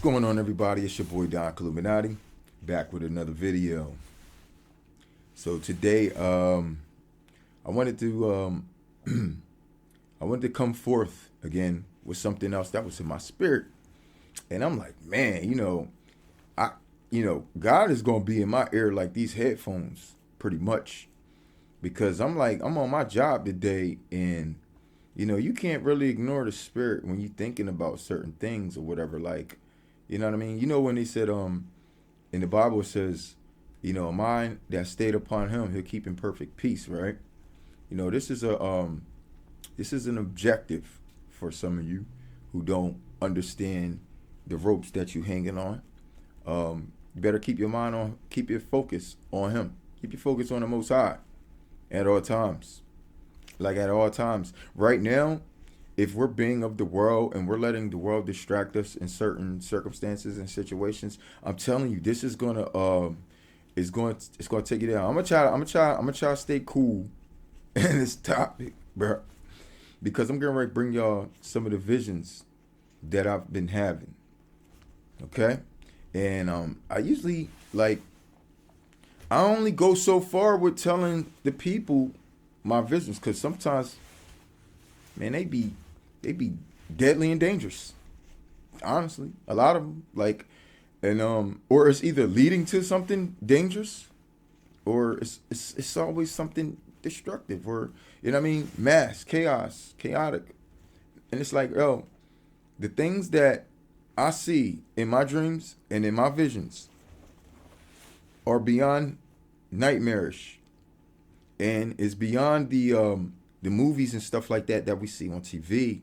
going on, everybody? It's your boy Don Illuminati, back with another video. So today, I wanted to I wanted to come forth again with something else that was in my spirit, and I'm like, man, God is gonna be in my ear like these headphones, pretty much, because I'm on my job today, and you can't really ignore the spirit when you're thinking about certain things or whatever, like. You know what I mean? When they said, in the Bible it says, a mind that stayed upon him, he'll keep in perfect peace, right? This is an objective for some of you who don't understand the ropes that you hanging on. You better keep your focus on him. Keep your focus on the Most High at all times. Like at all times. Right now, if we're being of the world and we're letting the world distract us in certain circumstances and situations, I'm telling you, this is gonna it's going to take you down. I'm gonna try to stay cool in this topic, bro, because I'm getting ready to bring y'all some of the visions that I've been having. Okay, and I usually I only go so far with telling the people my visions, because sometimes, man, they be deadly and dangerous. Honestly, a lot of them, or it's either leading to something dangerous, or it's always something destructive, or mass, chaos, chaotic. And it's like, the things that I see in my dreams and in my visions are beyond nightmarish, and is beyond the movies and stuff like that we see on TV.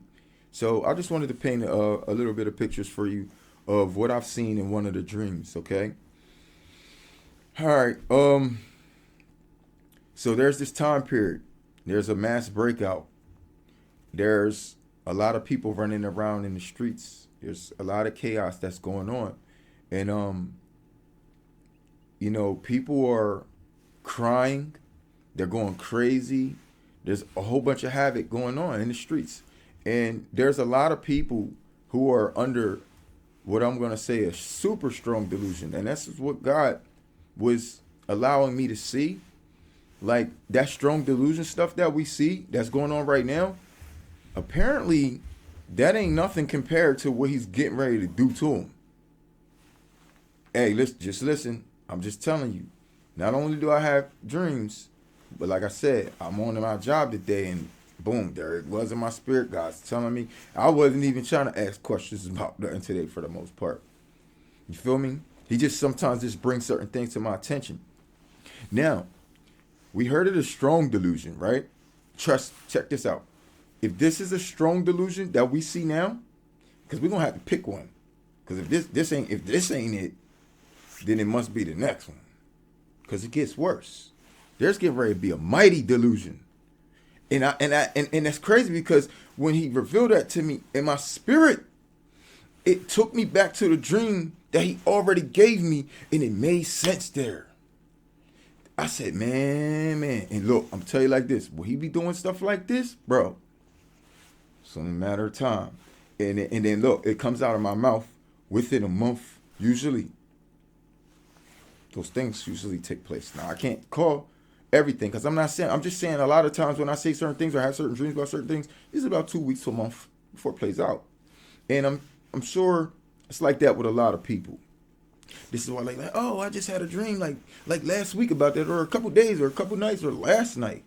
So I just wanted to paint a little bit of pictures for you of what I've seen in one of the dreams, okay? All right. So there's this time period. There's a mass breakout. There's a lot of people running around in the streets. There's a lot of chaos that's going on. And people are crying. They're going crazy. There's a whole bunch of havoc going on in the streets. And there's a lot of people who are under what I'm going to say a super strong delusion. And that's what God was allowing me to see. Like that strong delusion stuff that we see that's going on right now, apparently that ain't nothing compared to what he's getting ready to do to him. Hey, listen. I'm just telling you. Not only do I have dreams, but like I said, I'm on my job today, and boom, there it was in my spirit. God's telling me. I wasn't even trying to ask questions about nothing today for the most part. You feel me? He just sometimes just brings certain things to my attention. Now, we heard of the strong delusion, right? Check this out. If this is a strong delusion that we see now, because we're gonna have to pick one. Because if this ain't it, then it must be the next one. Because it gets worse. There's getting ready to be a mighty delusion. And that's crazy, because when he revealed that to me in my spirit, it took me back to the dream that he already gave me, and it made sense there. I said, man. And look, I'm telling you like this. Will he be doing stuff like this? Bro, it's only a matter of time. And then look, it comes out of my mouth within a month, usually. Those things usually take place. Now, I can't call everything, because I'm just saying a lot of times when I say certain things or have certain dreams about certain things, it's about 2 weeks to a month before it plays out. And I'm sure it's like that with a lot of people. This is why I just had a dream like last week about that, or a couple days or a couple nights or last night.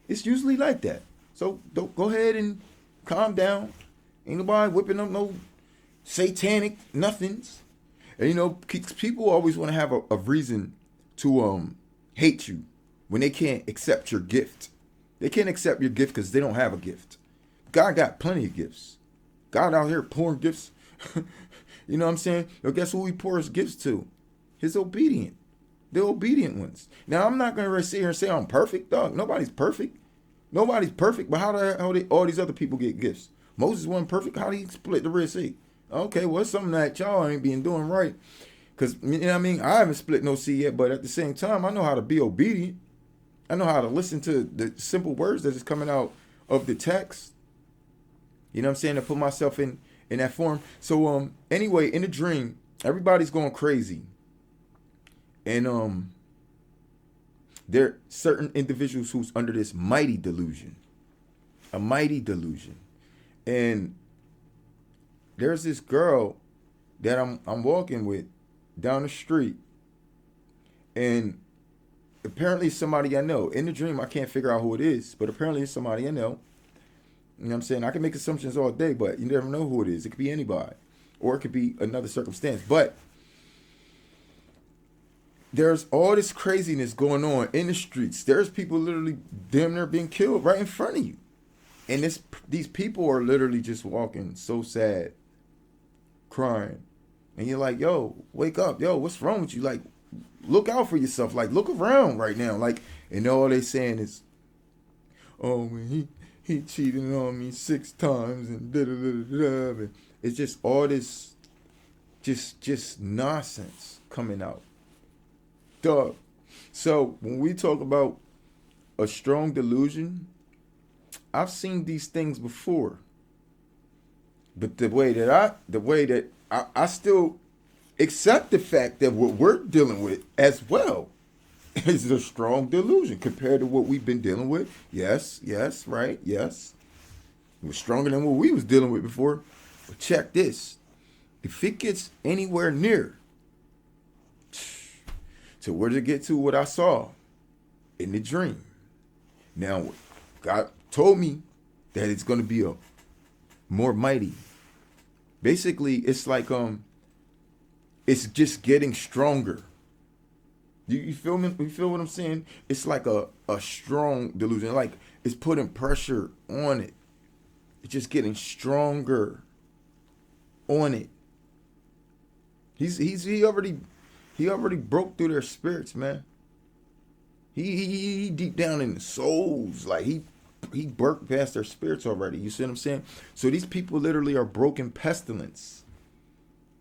It's usually like that. So don't go ahead and calm down. Ain't nobody whipping up no satanic nothings. And people always want to have a reason to hate you when they can't accept your gift. They can't accept your gift because they don't have a gift. God got plenty of gifts. God out here pouring gifts. You know what I'm saying? But guess who he pours gifts to? The obedient ones. Now, I'm not going to sit here and say I'm perfect, dog. Nobody's perfect. But how did all these other people get gifts? Moses wasn't perfect. How did he split the Red Sea? Okay, well, it's something that y'all ain't been doing right. Because, I haven't split no sea yet, but at the same time, I know how to be obedient. I know how to listen to the simple words that is coming out of the text. You know what I'm saying? To put myself in in that form. So anyway, in the dream, everybody's going crazy, and there are certain individuals who's under this mighty delusion, a mighty delusion, and there's this girl that I'm walking with down the street, and apparently it's somebody I know. In the dream, I can't figure out who it is, but apparently it's somebody I know. You know what I'm saying? I can make assumptions all day, but you never know who it is. It could be anybody, or it could be another circumstance. But there's all this craziness going on in the streets. There's people literally damn near being killed right in front of you. And these people are literally just walking so sad, crying. And you're like, yo, wake up. Yo, what's wrong with you? Like, look out for yourself. Like, look around right now. Like, and all they saying is, oh, man, he cheated on me 6 times and da-da-da-da-da. And it's just all this just nonsense coming out. Dog. So when we talk about a strong delusion, I've seen these things before. But the way that I still accept the fact that what we're dealing with as well is a strong delusion compared to what we've been dealing with. Yes, right, yes. It was stronger than what we was dealing with before. But check this. If it gets anywhere near, so where did it get to what I saw in the dream? Now, God told me that it's going to be a more mighty. Basically, it's like it's just getting stronger. You feel me? You feel what I'm saying? It's like a strong delusion. Like it's putting pressure on it. It's just getting stronger on it. He already broke through their spirits, man. He deep down in the souls, like he broke past their spirits already. You see what I'm saying? So these people literally are broken pestilence.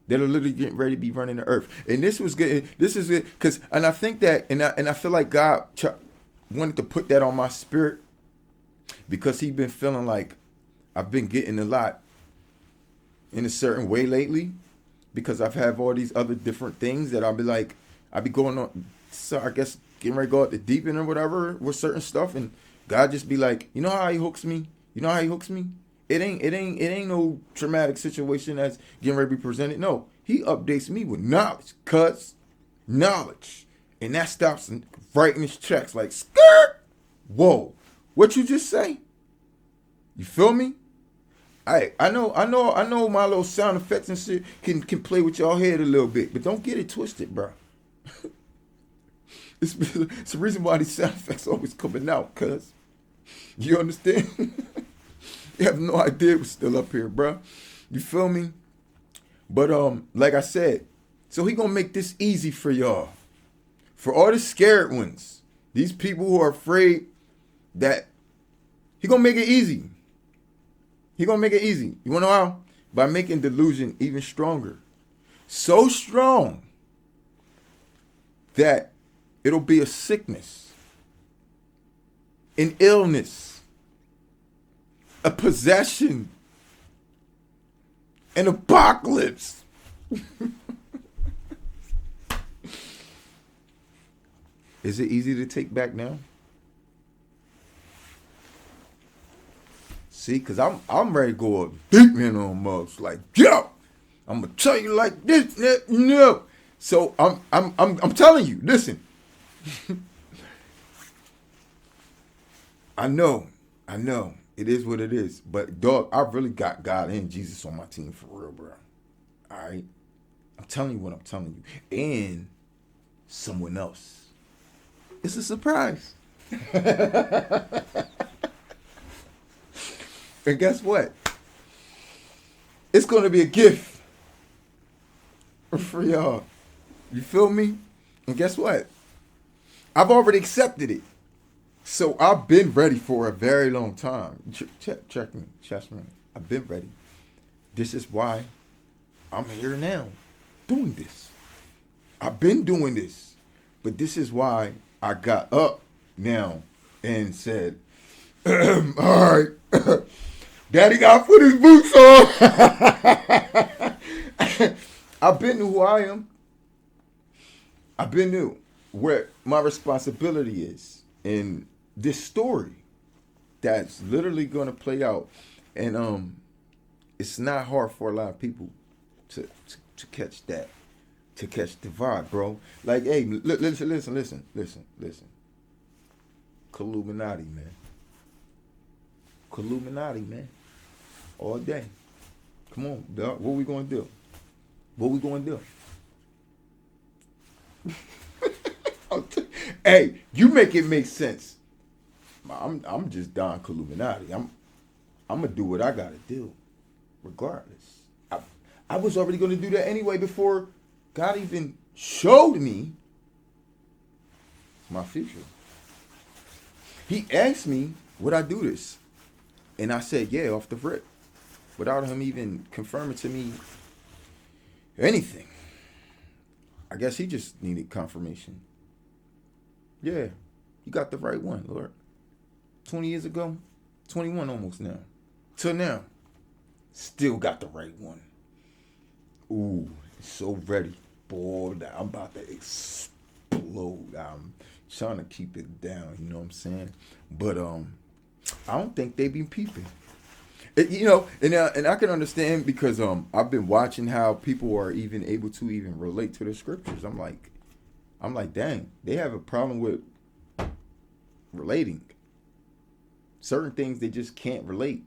They're literally getting ready to be running the earth. And this is good, because, and I think that, and I feel like God wanted to put that on my spirit because He's been feeling like I've been getting a lot in a certain way lately, because I've had all these other different things that I'll be going on. So I guess getting ready to go out the deep end or whatever with certain stuff, and God just be like, you know how He hooks me? You know how He hooks me? It ain't no traumatic situation that's getting ready to be presented. No, He updates me with knowledge, knowledge, and that stops writing His checks like skirt. Whoa, what you just say? You feel me? I know my little sound effects and shit can play with y'all head a little bit, but don't get it twisted, bro. It's the reason why these sound effects always coming out, cuz. You understand? You have no idea what's still up here, bro. You feel me? But like I said, so He gonna make this easy for y'all. For all the scared ones, these people who are afraid, that He gonna make it easy. He gonna make it easy. You wanna know how? By making delusion even stronger. So strong that it'll be a sickness, an illness, a possession, an apocalypse. Is it easy to take back now? See, because I'm ready to go up deep in on mugs. Like, yo, I'm gonna tell you like this, no. So I'm telling you, listen. I know. It is what it is. But dog, I really got God and Jesus on my team for real, bro. Alright? I'm telling you what I'm telling you. And someone else. It's a surprise. And guess what? It's going to be a gift for y'all. You feel me? And guess what? I've already accepted it. So I've been ready for a very long time. Check me. I've been ready. This is why I'm here now doing this. I've been doing this. But this is why I got up now and said, all right, Daddy got to put his boots on. I've been to who I am. I've been to where my responsibility is in this story that's literally going to play out. And it's not hard for a lot of people to catch that, to catch the vibe, bro. Like, hey, listen. Illuminati, man. Illuminati, man. All day. Come on, dog. What we gonna do? What we gonna do? Hey, you make it make sense. I'm just Don Illuminati. I'm gonna do what I gotta do, regardless. I was already gonna do that anyway before God even showed me my future. He asked me, would I do this? And I said, yeah, off the rip. Without him even confirming to me anything. I guess he just needed confirmation. Yeah, you got the right one, Lord. 20 years ago, 21 almost now. Till now, still got the right one. Ooh, so ready. Boy, I'm about to explode. I'm trying to keep it down, you know what I'm saying? But I don't think they be peeping. And I can understand because I've been watching how people are even able to even relate to the scriptures. I'm like, dang, they have a problem with relating. Certain things they just can't relate.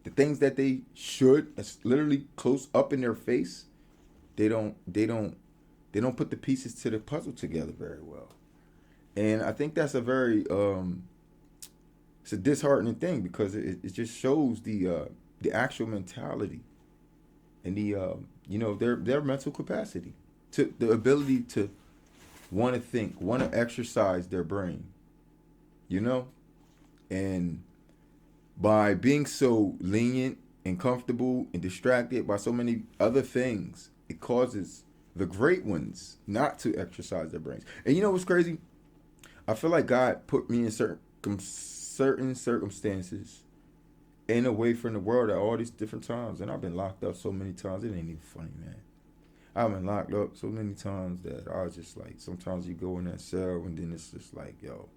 The things that they should, that's literally close up in their face, they don't put the pieces to the puzzle together very well. And I think that's a very it's a disheartening thing because it just shows the actual mentality and their mental capacity, to the ability to want to think, want to exercise their brain, and by being so lenient and comfortable and distracted by so many other things, it causes the great ones not to exercise their brains. And you know what's crazy? I feel like God put me in certain circumstances and away from the world at all these different times. And I've been locked up so many times. It ain't even funny, man. I've been locked up so many times that I was just like, sometimes you go in that cell and then it's just like, yo,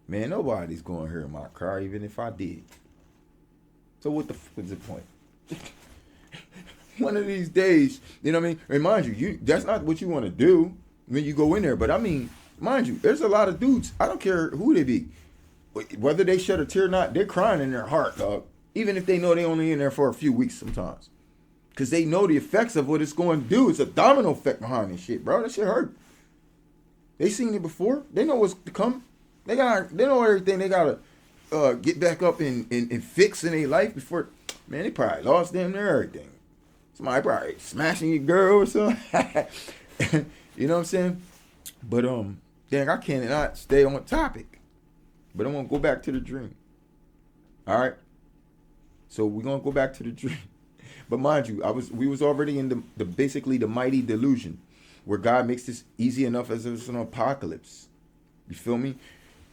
man, nobody's going to hear my cry even if I did. So what the fuck is the point? One of these days, you know what I mean? Remind you, that's not what you want to do when you go in there. But I mean, mind you, there's a lot of dudes, I don't care who they be, whether they shed a tear or not, they're crying in their heart, dog. Even if they know they only in there for a few weeks sometimes. Because they know the effects of what it's going to do. It's a domino effect behind this shit, bro. That shit hurt. They seen it before. They know what's to come. They know everything they got to get back up and fix in their life before. Man, they probably lost damn near everything. Somebody probably smashing your girl or something. You know what I'm saying? But dang, I cannot stay on topic. But I'm gonna go back to the dream. All right. So we're gonna go back to the dream. But mind you, we was already in the basically the mighty delusion, where God makes this easy enough as it's an apocalypse. You feel me?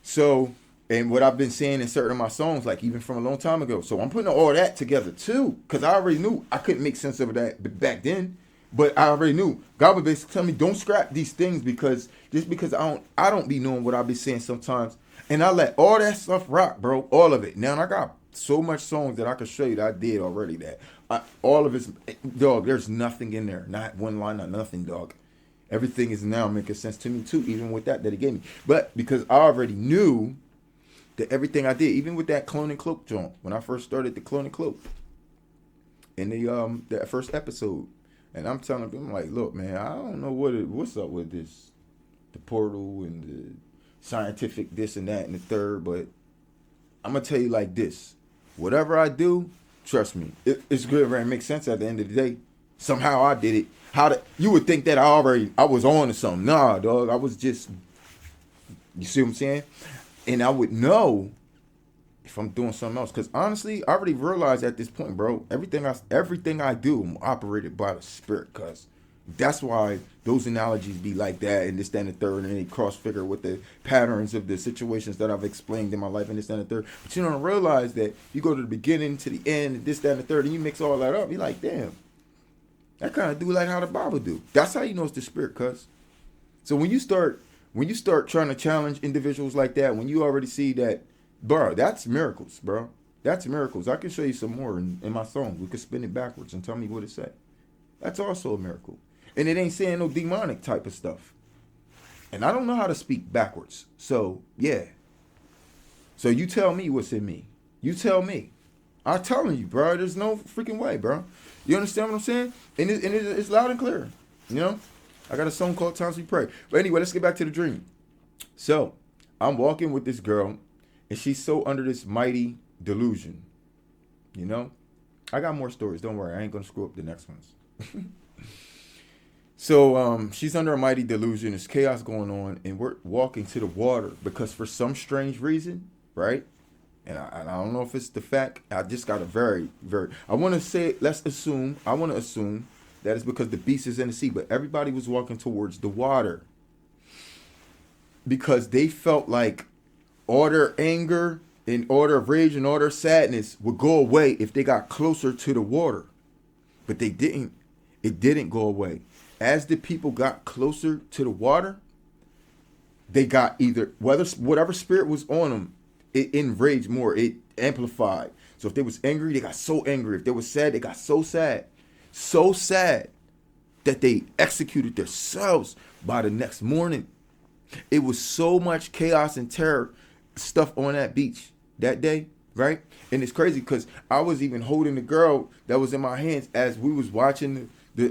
So, and what I've been saying in certain of my songs, like even from a long time ago. So I'm putting all that together too, because I already knew I couldn't make sense of that back then. But I already knew God would basically tell me, don't scrap these things because I don't be knowing what I be saying sometimes. And I let all that stuff rock, bro. All of it. Now I got so much songs that I could show you that I did already. All of it's, dog, there's nothing in there. Not one line, not nothing, dog. Everything is now making sense to me too, even with that he gave me. But because I already knew that everything I did, even with that Clone and Cloak joint, when I first started the Clone and Cloak in that first episode, and I'm telling them, I'm like, look, man, I don't know what's up with this, the portal and the scientific this and that and the third, but I'm gonna tell you like this: whatever I do, trust me, it's good and it makes sense at the end of the day. Somehow I did it. You would think that I was on to something. Nah, dog, I was just, you see what I'm saying? And I would know if I'm doing something else. Because honestly, I already realized at this point, bro, everything I do, I'm operated by the Spirit. Because That's why those analogies be like that and this, that, and the third, and they cross figure with the patterns of the situations that I've explained in my life and this, that, and the third. But you don't realize that you go to the beginning to the end, and this, that, and the third, and you mix all that up. You're like, damn, that kind of do like how the Bible do. That's how you know it's the spirit, cuz. So when you start trying to challenge individuals like that, when you already see that, bro, that's miracles, bro. That's miracles. I can show you some more in my song. We could spin it backwards and tell me what it said. That's also a miracle. And it ain't saying no demonic type of stuff. And I don't know how to speak backwards. So, yeah. So you tell me what's in me. You tell me. I'm telling you, bro. There's no freaking way, bro. You understand what I'm saying? And it's loud and clear. You know? I got a song called Times We Pray. But anyway, let's get back to the dream. So, I'm walking with this girl, and she's so under this mighty delusion. You know? I got more stories. Don't worry. I ain't going to screw up the next ones. So she's under a mighty delusion. There's chaos going on, and we're walking to the water because for some strange reason, right? And I don't know if it's the fact. I just got a very, very. I want to say. I want to assume that it's because the beast is in the sea. But everybody was walking towards the water because they felt like all their anger and all their rage and all their sadness would go away if they got closer to the water. But they didn't. It didn't go away. As the people got closer to the water, they got whatever spirit was on them, it enraged more. It amplified. So if they was angry, they got so angry. If they was sad, they got so sad. So sad that they executed themselves by the next morning. It was so much chaos and terror stuff on that beach that day, right? And it's crazy because I was even holding the girl that was in my hands as we was watching the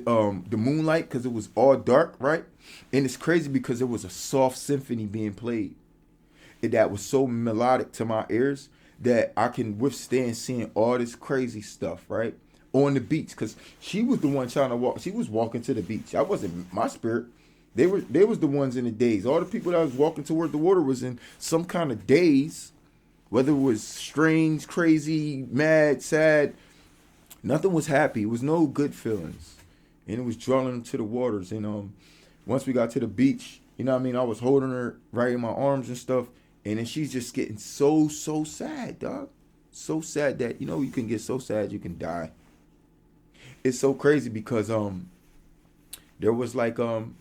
moonlight because it was all dark, right? And it's crazy because there was a soft symphony being played that was so melodic to my ears that I can withstand seeing all this crazy stuff, right? On the beach, because she was the one trying to walk. She was walking to the beach. I wasn't my spirit. They was the ones in the daze. All the people that was walking toward the water was in some kind of daze, whether it was strange, crazy, mad, sad. Nothing was happy. It was no good feelings. And it was drawing them to the waters. And once we got to the beach, you know what I mean? I was holding her right in my arms and stuff. And then she's just getting so sad, dog. So sad that, you know, you can get so sad you can die. It's so crazy because there was like you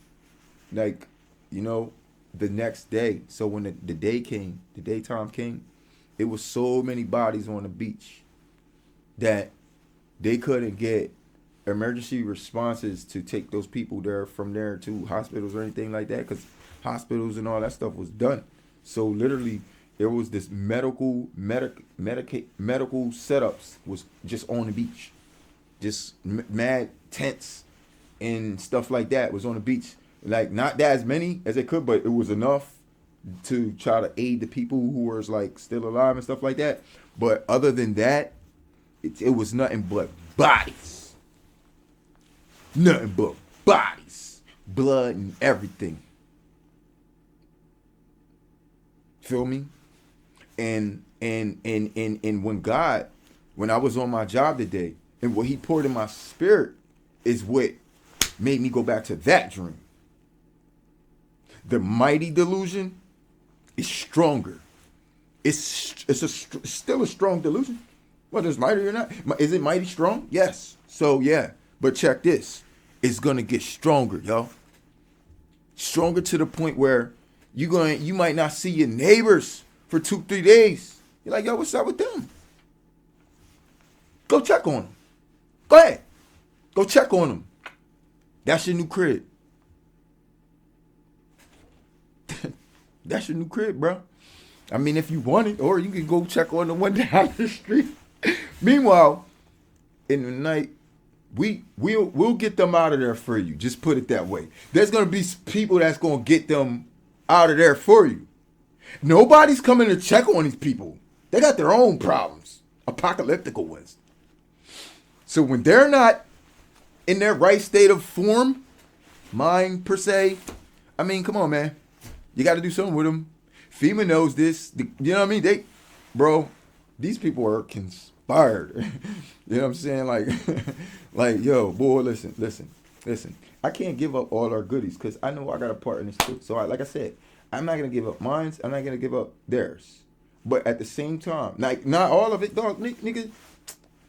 know, the next day. So when the daytime came, it was so many bodies on the beach that they couldn't get emergency responses to take those people there from there to hospitals or anything like that, because hospitals and all that stuff was done. So literally there was this medical setups was just on the beach, just mad tents and stuff like that was on the beach. Like not that as many as they could, but it was enough to try to aid the people who were like still alive and stuff like that. But other than that, it was nothing but bodies. Nothing but bodies, blood and everything. Feel me? And when I was on my job today, and what he poured in my spirit is what made me go back to that dream. The mighty delusion is stronger. It's still a strong delusion. Whether it's mighty or not. Is it mighty strong? Yes. So yeah. But check this. It's gonna get stronger, y'all. Stronger to the point where you might not see your neighbors for 2-3 days. You're like, yo, what's up with them? Go check on them. Go ahead. Go check on them. That's your new crib. That's your new crib, bro. I mean, if you want it, or you can go check on the one down the street. Meanwhile, in the night, we'll get them out of there for you. Just put it that way. There's gonna be people that's gonna get them out of there for you. Nobody's coming to check on these people. They got their own problems, apocalyptical ones. So when they're not in their right state of form, mind per se, I mean, come on, man. You got to do something with them. FEMA knows this. You know what I mean? These people are conspired. You know what I'm saying? Like, yo, boy, listen. Listen, I can't give up all our goodies because I know I got a part in this too. So, like I said, I'm not gonna give up mine's. I'm not gonna give up theirs. But at the same time, like not all of it, dog, nigga.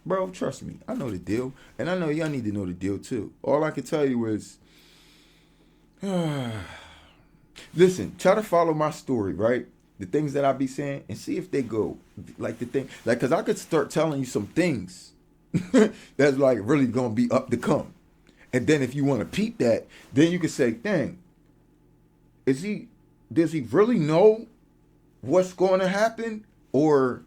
Bro, trust me. I know the deal, and I know y'all need to know the deal too. All I can tell you is, listen. Try to follow my story, right? The things that I be saying, and see if they go like the thing, like, cause I could start telling you some things that's like really gonna be up to come. And then if you want to peep that, then you can say, dang, does he really know what's going to happen? Or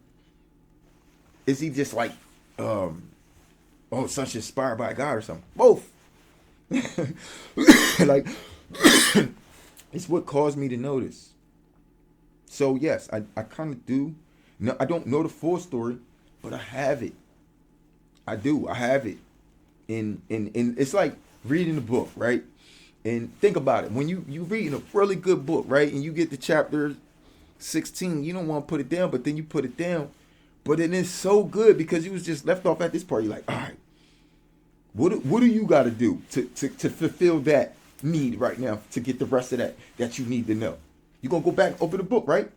is he just like, such inspired by God or something? Both. Like, it's what caused me to notice. So yes, I kind of do. No, I don't know the full story, but I have it. I do. I have it. In it's like reading a book, right? And think about it. When you reading a really good book, right? And you get to chapter 16, you don't want to put it down, but then you put it down. But it is so good because you was just left off at this part. You're like, all right, what do you got to do to fulfill that need right now to get the rest of that you need to know? You're going to go back and open the book, right?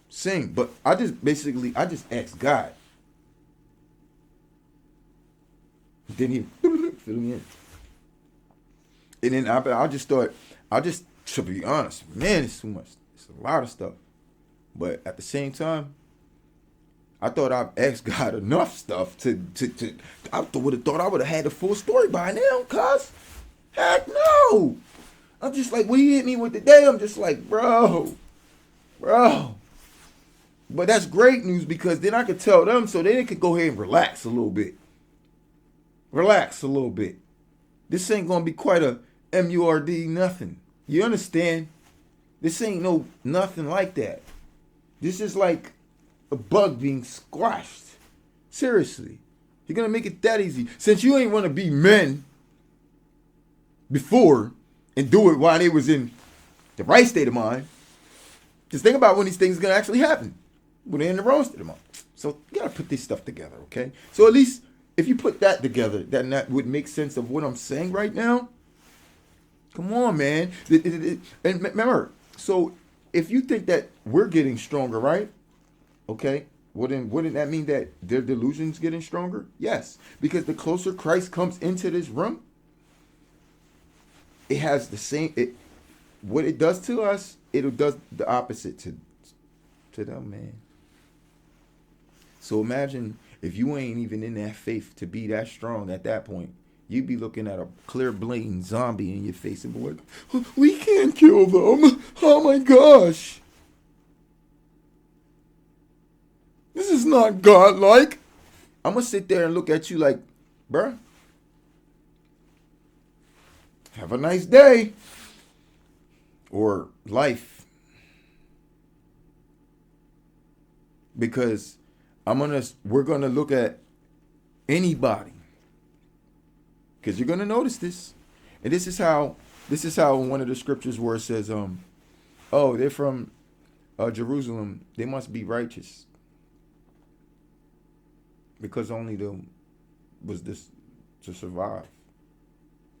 Sing. But I just asked God. Then he fill me in. And then I just to be honest, man, it's too much. It's a lot of stuff. But at the same time, I thought I've asked God enough stuff to I would have thought I would have had the full story by now, cuz. Heck no. I'm just like, when he hit me with the day, I'm just like, bro. But that's great news because then I could tell them so they could go ahead and relax a little bit. This ain't gonna be quite a MURD nothing. You understand? This ain't no nothing like that. This is like a bug being squashed. Seriously. You're gonna make it that easy. Since you ain't wanna be men before and do it while they was in the right state of mind, just think about when these things are gonna actually happen. When they're in the wrong state of mind. So you gotta put this stuff together, okay? So at least if you put that together, then that would make sense of what I'm saying right now. Come on, man. And remember, so if you think that we're getting stronger, right? Okay. Wouldn't that mean that their delusion's getting stronger? Yes. Because the closer Christ comes into this room, it has the same, what it does to us, it does the opposite to them, man. So imagine if you ain't even in that faith to be that strong at that point, you'd be looking at a clear, blatant zombie in your face and be like, we can't kill them. Oh my gosh. This is not godlike. I'm going to sit there and look at you like, bruh, have a nice day. Or life. Because we're going to look at anybody. Because you're going to notice this. And this is how one of the scriptures where it says, they're from Jerusalem. They must be righteous. Because only them was this to survive.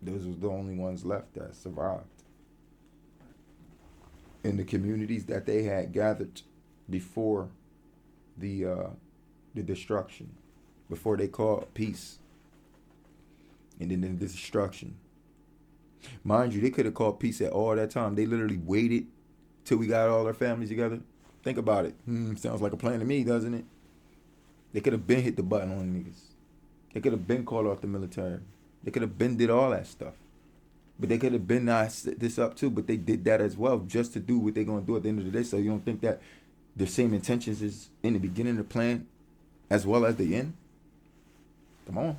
Those was the only ones left that survived. In the communities that they had gathered before the destruction, before they called peace, and then the destruction. Mind you, they could have called peace at all that time. They literally waited till we got all our families together. Think about it. Sounds like a plan to me, doesn't it? They could have been hit the button on niggas. They could have been called off the military. They could have been did all that stuff. But they could have been set this up too, but they did that as well just to do what they're going to do at the end of the day. So you don't think that the same intentions is in the beginning of the plan as well as the end? Come on.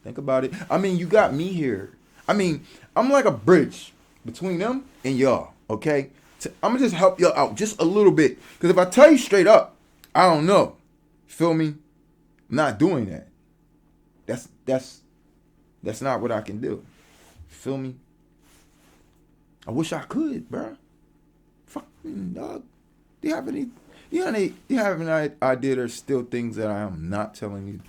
Think about it. I mean, you got me here. I mean, I'm like a bridge between them and y'all, okay? So I'm going to just help y'all out just a little bit. Because if I tell you straight up, I don't know. Feel me? I'm not doing that. That's not what I can do. Feel me? I wish I could, bro. Fucking dog. Do you have any idea there's still things that I am not telling you?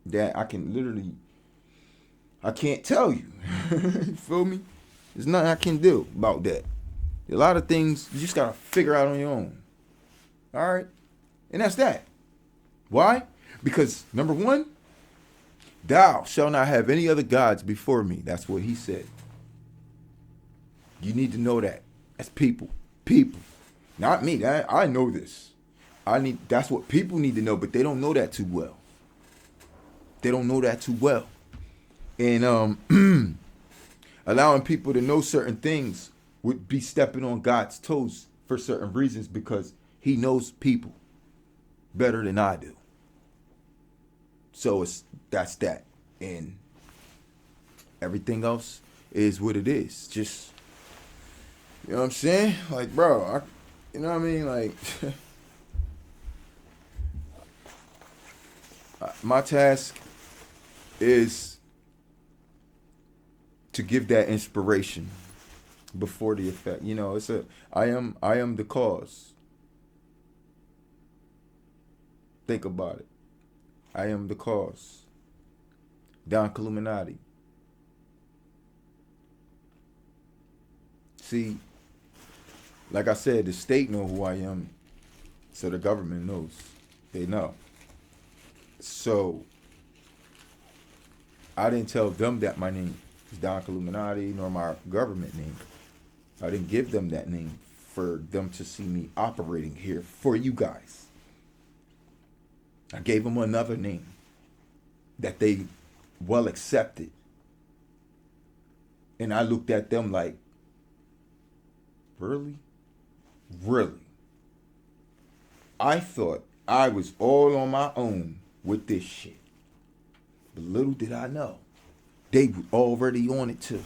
That I can literally I can't tell you. You feel me? There's nothing I can do about that. A lot of things you just gotta figure out on your own. All right, and that's that. Why? Because number one, thou shalt not have any other gods before me. That's what he said. You need to know that. That's people. People. Not me. I know this. That's what people need to know, but they don't know that too well. They don't know that too well. And allowing people to know certain things would be stepping on God's toes for certain reasons because he knows people better than I do. So that's that. And everything else is what it is. Just, you know what I'm saying? Like, bro, you know what I mean? Like, my task is to give that inspiration before the effect. You know, I am the cause. Think about it. I am the cause. Don Illuminati. See, like I said, the state know who I am, so the government knows. They know. So I didn't tell them that my name is Don Illuminati, nor my government name. I didn't give them that name for them to see me operating here for you guys. I gave them another name that they well accepted. And I looked at them like, really? Really? I thought I was all on my own with this shit. But little did I know, they were already on it too.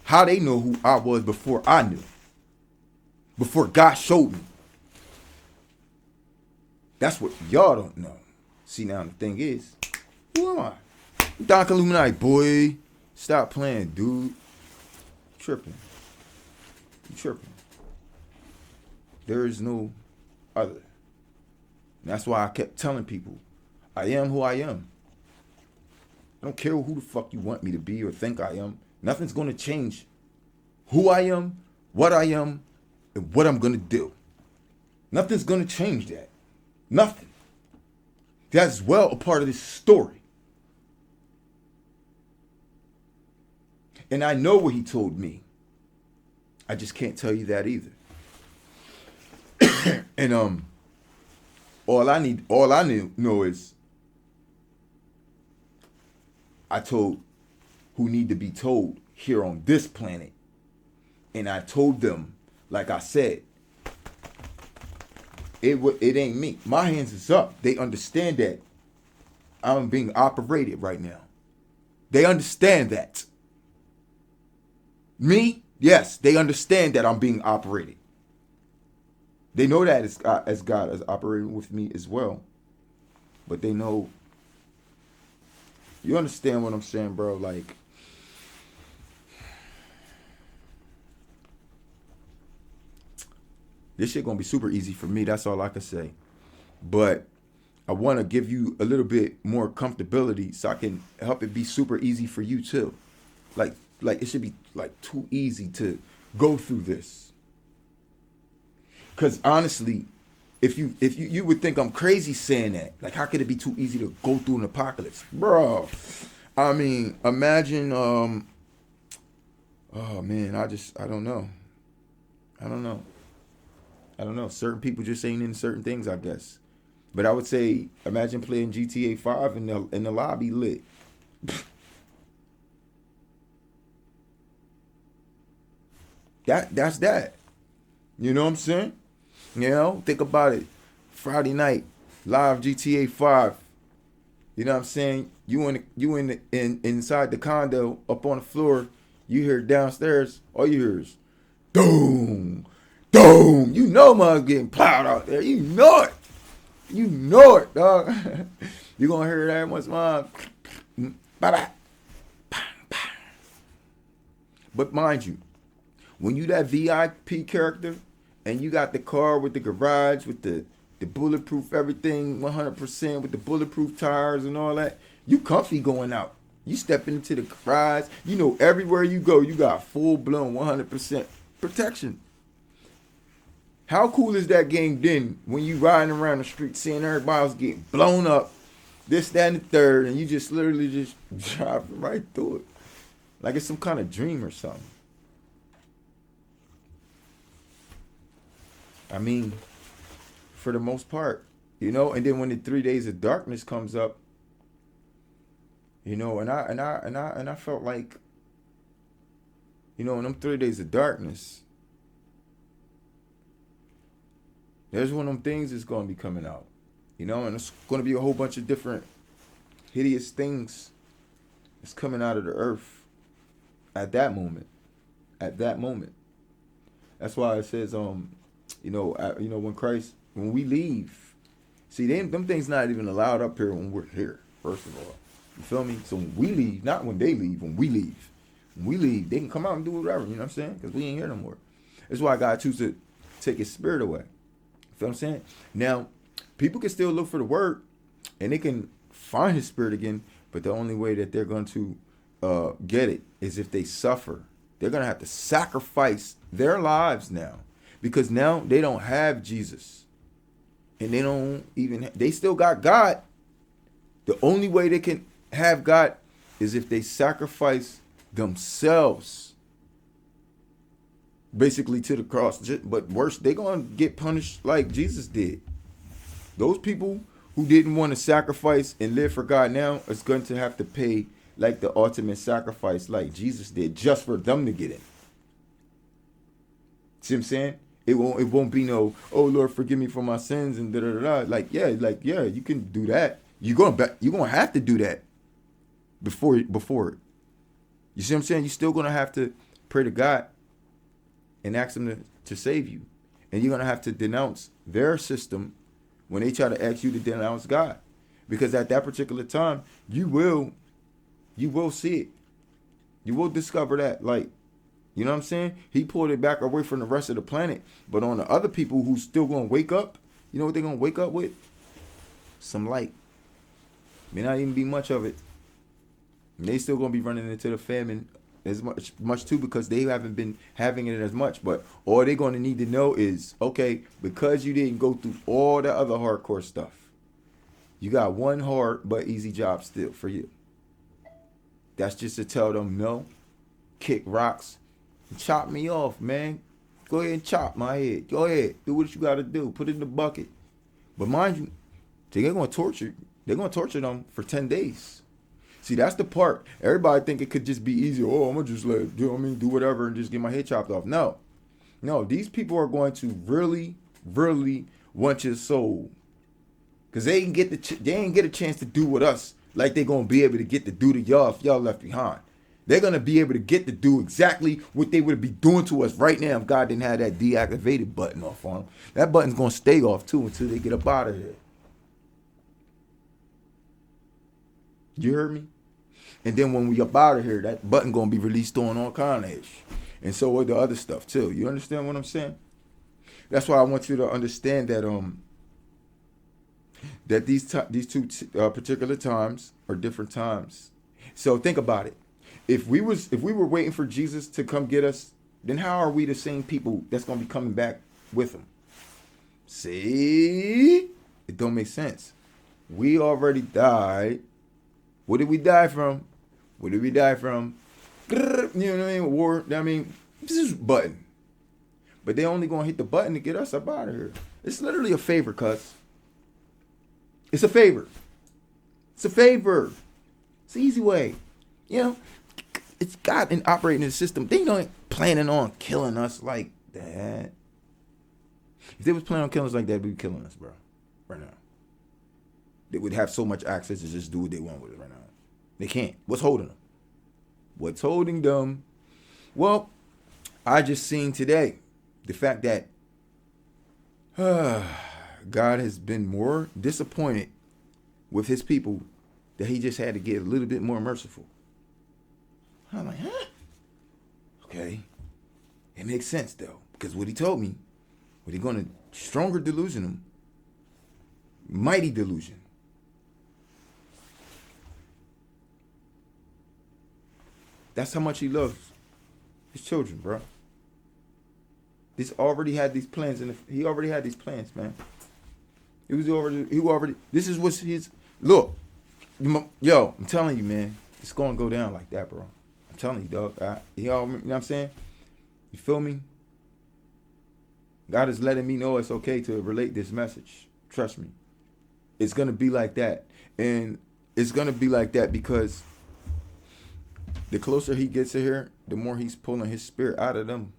How they know who I was before I knew? Before God showed me. That's what y'all don't know. See, now the thing is, who am I? Don Illuminati, boy. Stop playing, dude. You tripping. You tripping. There is no other. And that's why I kept telling people, I am who I am. I don't care who the fuck you want me to be or think I am. Nothing's going to change who I am, and what I'm going to do. Nothing's going to change that. Nothing. That's well a part of this story. And I know what he told me. I just can't tell you that either. And all I know is I told who need to be told here on this planet. And I told them, like I said, it ain't me. My hands is up. They understand that I'm being operated right now. They understand that. Me, yes, they understand that I'm being operated. They know that as God is operating with me as well. But they know, you understand what I'm saying, bro? Like, this shit gonna be super easy for me. That's all I can say. But I want to give you a little bit more comfortability so I can help it be super easy for you too. Like it should be like too easy to go through this. Cause honestly, if you would think I'm crazy saying that, like how could it be too easy to go through an apocalypse, bro? I mean, imagine. Oh man, I don't know. I don't know. Certain people just ain't into certain things, I guess. But I would say, imagine playing GTA 5 and the lobby lit. That's that. You know what I'm saying? You know, think about it. Friday night, live GTA 5. You know what I'm saying? You inside the condo, up on the floor. You hear downstairs. All you hear is, boom, boom. You know, mother's getting plowed out there. You know it. You know it, dog. You gonna hear that once, mom. Bye-bye. But mind you, when you that VIP character and you got the car with the garage with the bulletproof everything 100% with the bulletproof tires and all that, You comfy going out. You stepping into the garage. You know, everywhere you go, you got full blown 100% protection. How cool is that game then when you riding around the street seeing everybody else getting blown up, this, that, and the third, and you just literally just drive right through it. Like it's some kind of dream or something. I mean, for the most part, you know, and then when the 3 days of darkness comes up, you know, and I felt like, you know, in them 3 days of darkness, there's one of them things that's going to be coming out, you know, and it's going to be a whole bunch of different hideous things that's coming out of the earth at that moment. At that moment. That's why it says, when we leave, see, them things not even allowed up here when we're here, first of all. You feel me? So when we leave, not when they leave, when we leave. When we leave, they can come out and do whatever, you know what I'm saying? Because we ain't here no more. That's why God chooses to take his spirit away. You feel what I'm saying? Now, people can still look for the word, and they can find his spirit again, but the only way that they're going to get it is if they suffer. They're going to have to sacrifice their lives now, because now they don't have Jesus, and they still got God. The only way they can have God is if they sacrifice themselves, basically, to the cross. But worse, they're going to get punished like Jesus did. Those people who didn't want to sacrifice and live for God now is going to have to pay like the ultimate sacrifice like Jesus did, just for them to get in. See what I'm saying? It won't be no, oh Lord, forgive me for my sins and da da da. Like yeah, you can do that. You're gonna have to do that before it. You see what I'm saying? You're still gonna have to pray to God and ask him to save you. And you're gonna have to denounce their system when they try to ask you to denounce God. Because at that particular time, you will see it. You will discover that. Like, you know what I'm saying? He pulled it back away from the rest of the planet. But on the other people who's still gonna wake up, you know what they're gonna wake up with? Some light. May not even be much of it. And they still gonna be running into the famine as much too, because they haven't been having it as much. But all they're gonna need to know is, okay, because you didn't go through all the other hardcore stuff, you got one hard but easy job still for you. That's just to tell them no, kick rocks, and chop me off, man. Go ahead and chop my head. Go ahead, do what you gotta do. Put it in the bucket. But mind you, they're gonna torture you. They're going to torture them for 10 days. See, that's the part. Everybody think it could just be easy. Oh, I'm going to just do whatever and just get my head chopped off. No, these people are going to really, really want your soul. Because they ain't get a chance to do with us like they're going to be able to get to do to y'all if y'all left behind. They're going to be able to get to do exactly what they would be doing to us right now if God didn't have that deactivated button off on them. That button's going to stay off too until they get up out of here. You heard me? And then when we up out of here, that button gonna be released on all kind of ish. And so are the other stuff too. You understand what I'm saying? That's why I want you to understand that that these two particular times are different times. So think about it. If we were waiting for Jesus to come get us, then how are we the same people that's gonna be coming back with him? See? It don't make sense. We already died. What did we die from? What did we die from? You know what I mean? War. I mean, this is button. But they only gonna hit the button to get us up out of here. It's literally a favor, cuz. It's a favor. It's a favor. It's the easy way. You know, it's God and operating the system. They ain't planning on killing us like that. If they was planning on killing us like that, they'd be killing us, bro. Right now. They would have so much access to just do what they want with it right now. They can't. What's holding them? What's holding them? Well, I just seen today the fact that God has been more disappointed with his people that he just had to get a little bit more merciful. I'm like, huh? Okay. It makes sense though, because what he told me, what he gonna stronger delusion him, mighty delusion. That's how much he loves his children, bro. He already had these plans, and he already had these plans, man. He already. This is what's his. Look, yo, I'm telling you, man, it's gonna go down like that, bro. I'm telling you, dog. You know what I'm saying? You feel me? God is letting me know it's okay to relate this message. Trust me. It's gonna be like that, and it's gonna be like that because the closer he gets to here, the more he's pulling his spirit out of them.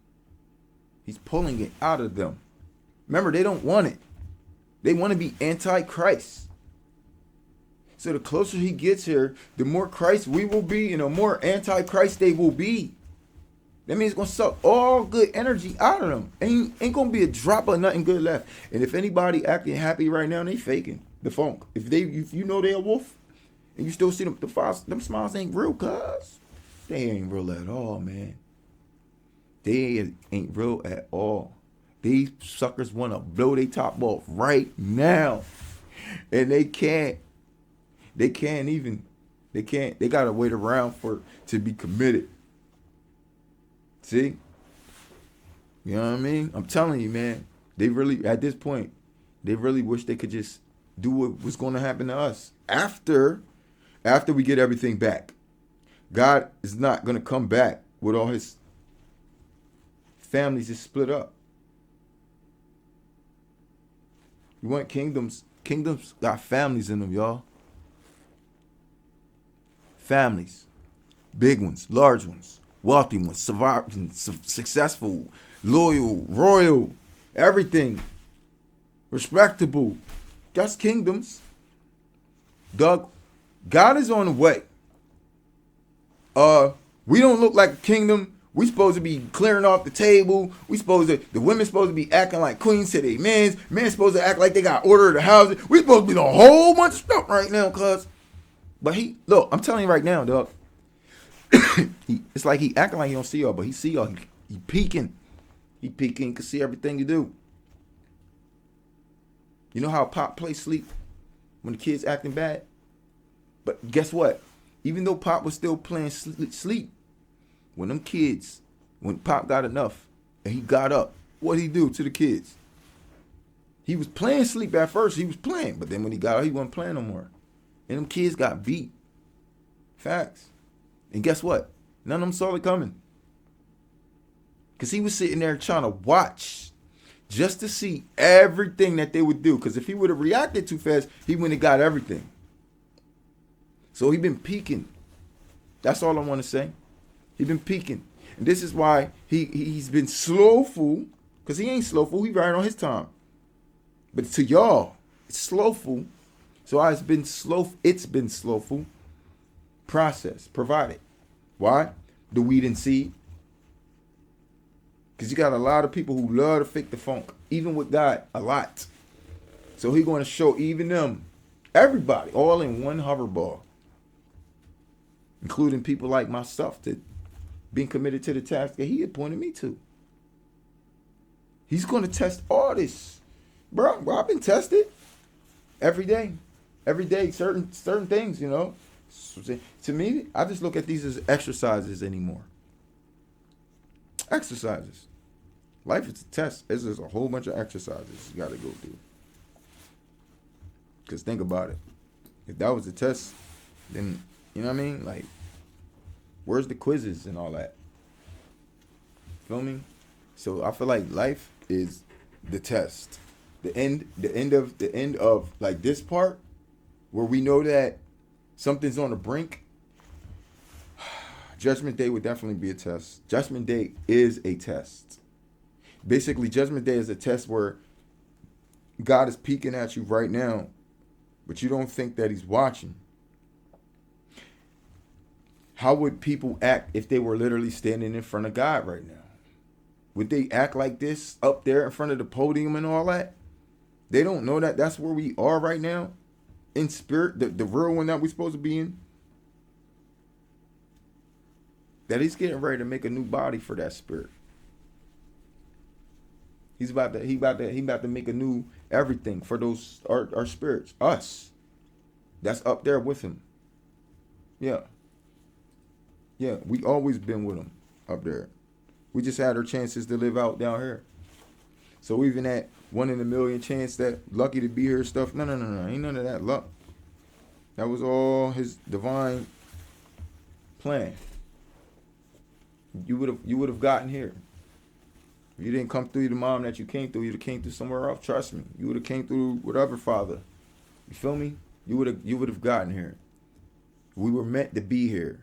He's pulling it out of them. Remember, they don't want it. They want to be anti-Christ. So the closer he gets here, the more Christ we will be and the more anti-Christ they will be. That means it's going to suck all good energy out of them. Ain't going to be a drop of nothing good left. And if anybody acting happy right now, they faking the funk. If you know they're a wolf and you still see them, them smiles ain't real, cuz. They ain't real at all, man. They ain't real at all. These suckers want to blow their top off right now. And they can't. They gotta wait around to be committed. See? You know what I mean? I'm telling you, man. They really, at this point, they really wish they could just do what was going to happen to us after we get everything back. God is not going to come back with all his families just split up. You want kingdoms? Kingdoms got families in them, y'all. Families. Big ones, large ones, wealthy ones, surviving, successful, loyal, royal, everything. Respectable. That's kingdoms. Doug, God is on the way. We don't look like a kingdom. We supposed to be clearing off the table. The women supposed to be acting like queens to their men. Men supposed to act like they got order of the house. We supposed to be doing a whole bunch of stuff right now, cuz. But look, I'm telling you right now, dog. It's like he acting like he don't see y'all, but he see y'all. He peeking. He peeking, can see everything you do. You know how Pop play sleep when the kids acting bad? But guess what? Even though Pop was still playing sleep, when Pop got enough and he got up, what'd he do to the kids? He was playing sleep at first. He was playing. But then when he got up, he wasn't playing no more. And them kids got beat. Facts. And guess what? None of them saw it coming. Because he was sitting there trying to watch just to see everything that they would do. Because if he would have reacted too fast, he wouldn't have got everything. So he been peeking. That's all I want to say. He been peeking. And this is why he's been slowful. Because he ain't slowful. He right on his time. But to y'all, it's slowful. So it's been slowful. Process provided. Why? The weed and seed. Because you got a lot of people who love to fake the funk. Even with God, a lot. So he's going to show even them, everybody, all in one hoverball. Including people like myself that being committed to the task that he appointed me to. He's going to test all this. Bro, I've been tested every day. Every day, certain things, you know. To me, I just look at these as exercises anymore. Exercises. Life is a test. It's just a whole bunch of exercises you got to go through. Because think about it. If that was a test, then, you know what I mean? Like, where's the quizzes and all that? Feel me? So I feel like life is the test. The end of like this part where we know that something's on the brink. Judgment Day would definitely be a test. Judgment Day is a test. Basically, Judgment Day is a test where God is peeking at you right now, but you don't think that he's watching. How would people act if they were literally standing in front of God right now? Would they act like this up there in front of the podium and all that? They don't know that that's where we are right now. In spirit, the real one that we're supposed to be in. That he's getting ready to make a new body for that spirit. He about to make a new everything for those our spirits, us. That's up there with him. Yeah. Yeah, we always been with them up there. We just had our chances to live out down here. So even that 1 in a million chance, that lucky to be here stuff, no. Ain't none of that luck. That was all his divine plan. You would have gotten here. If you didn't come through the mom that you came through, you'd have came through somewhere else. Trust me. You would have came through whatever father. You feel me? You would have gotten here. We were meant to be here.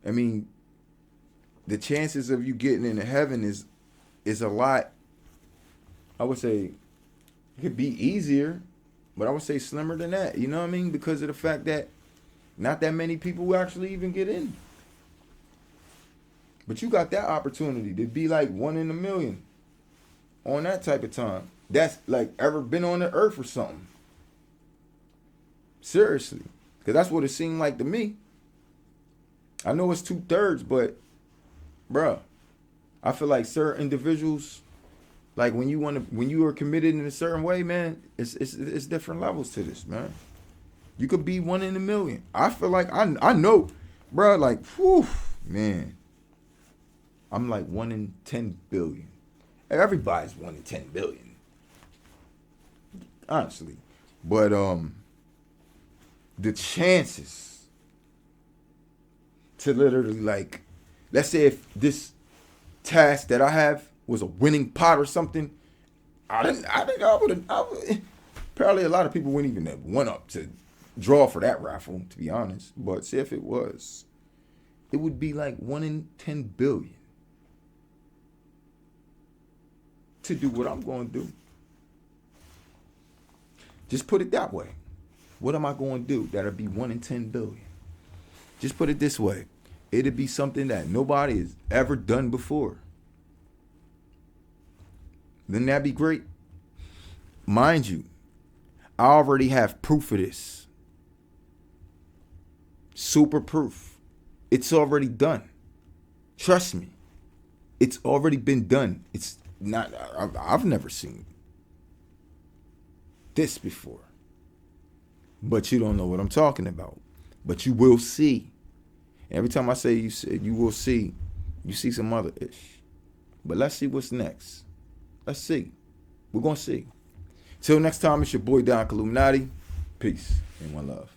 I mean, the chances of you getting into heaven is a lot. I would say it could be easier, but I would say slimmer than that. You know what I mean? Because of the fact that not that many people actually even get in. But you got that opportunity to be like 1 in a million on that type of time. That's like ever been on the earth or something. Seriously. Because that's what it seemed like to me. I know it's 2/3, but bruh, I feel like certain individuals, like when you are committed in a certain way, man, it's different levels to this, man. You could be 1 in a million. I feel like I know, bruh, like, whew, man. I'm like 1 in 10 billion. Everybody's 1 in 10 billion. Honestly. But the chances to literally, like, let's say if this task that I have was a winning pot or something, I would probably a lot of people wouldn't even have went up to draw for that raffle, to be honest. But say if it was, it would be like 1 in 10 billion. To do what I'm going to do. Just put it that way. What am I going to do that'll be 1 in 10 billion? Just put it this way. It'll be something that nobody has ever done before. Then that'd be great. Mind you, I already have proof of this. Super proof. It's already done. Trust me. It's already been done. It's not, I've never seen this before. But you don't know what I'm talking about. But you will see. Every time I say you will see, you see some other ish. But let's see what's next. Let's see. We're going to see. Till next time, it's your boy Don Illuminati. Peace and one love.